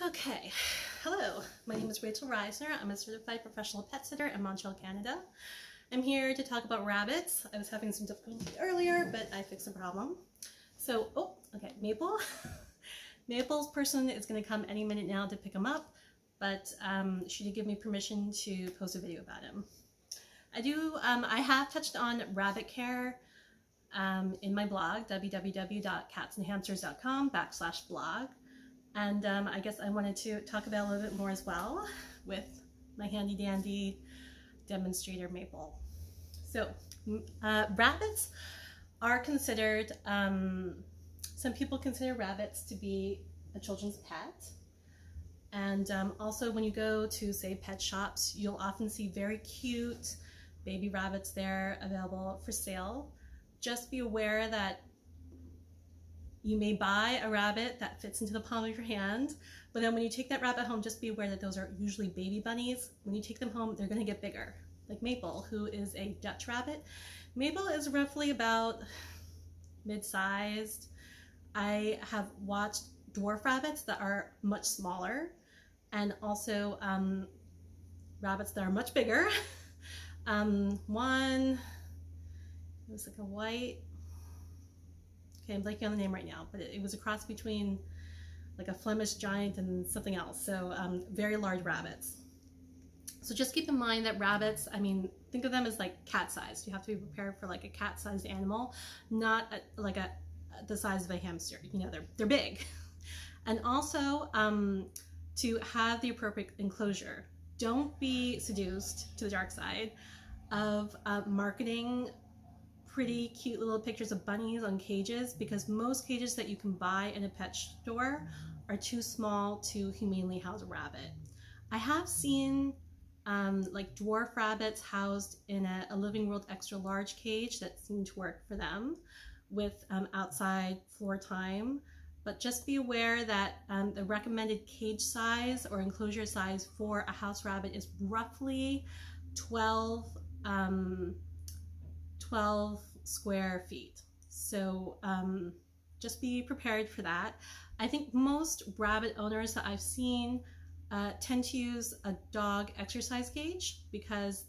Okay, hello, my name is Rachel Reisner. I'm a certified professional pet sitter in Montreal, Canada. I'm here to talk about rabbits. I was having some difficulty earlier, but I fixed the problem. So, okay, Maple. Maple's person is going to come any minute now to pick him up, but she did give me permission to post a video about him. I have touched on rabbit care in my blog, www.catsandhamsters.com/blog. And I guess I wanted to talk about a little bit more as well with my handy dandy demonstrator Maple. So rabbits are considered, some people consider rabbits to be a children's pet. And also when you go to, say, pet shops, you'll often see very cute baby rabbits there available for sale. Just be aware that you may buy a rabbit that fits into the palm of your hand, but then when you take that rabbit home, just be aware that those are usually baby bunnies. When you take them home, they're going to get bigger. Like Maple, who is a Dutch rabbit. Maple is roughly about mid-sized. I have watched dwarf rabbits that are much smaller, and also rabbits that are much bigger. One, it was like a white, okay, I'm blanking on the name right now, but it was a cross between like a Flemish giant and something else. So very large rabbits. So just keep in mind that rabbits, I mean, think of them as like cat-sized. You have to be prepared for like a cat-sized animal, not the size of a hamster. You know, they're big. And also to have the appropriate enclosure. Don't be seduced to the dark side of marketing pretty cute little pictures of bunnies on cages, because most cages that you can buy in a pet store are too small to humanely house a rabbit. I have seen like dwarf rabbits housed in a Living World extra large cage that seemed to work for them with outside floor time, but just be aware that the recommended cage size or enclosure size for a house rabbit is roughly 12 square feet. So just be prepared for that. I think most rabbit owners that I've seen tend to use a dog exercise cage because,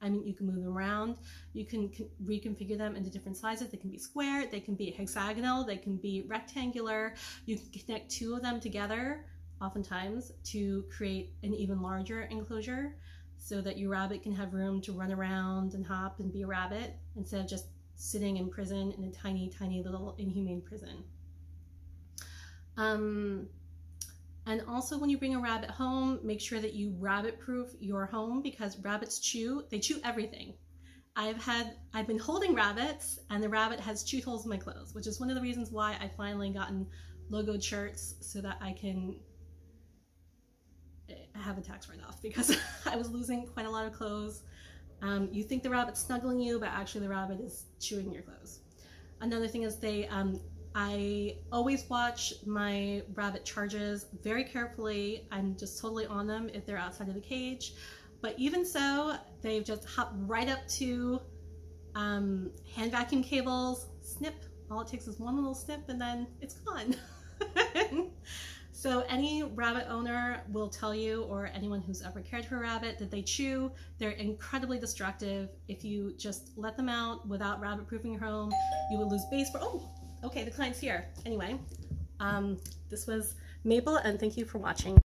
I mean, you can move them around. You can reconfigure them into different sizes. They can be square, they can be hexagonal, they can be rectangular. You can connect two of them together oftentimes to create an even larger enclosure, so that your rabbit can have room to run around and hop and be a rabbit instead of just sitting in prison in a tiny, tiny little inhumane prison. And also when you bring a rabbit home, make sure that you rabbit-proof your home, because rabbits chew everything. I've been holding rabbits and the rabbit has chewed holes in my clothes, which is one of the reasons why I finally gotten logoed shirts so that I can have a tax write-off, because I was losing quite a lot of clothes. You think the rabbit's snuggling you, but actually the rabbit is chewing your clothes. Another thing is I always watch my rabbit charges very carefully. I'm just totally on them if they're outside of the cage. But even so, they've just hopped right up to hand vacuum cables, snip. All it takes is one little snip and then it's gone. So any rabbit owner will tell you, or anyone who's ever cared for a rabbit, that they chew. They're incredibly destructive. If you just let them out without rabbit-proofing your home, you will lose base for, oh, okay, the client's here. Anyway, this was Maple, and thank you for watching.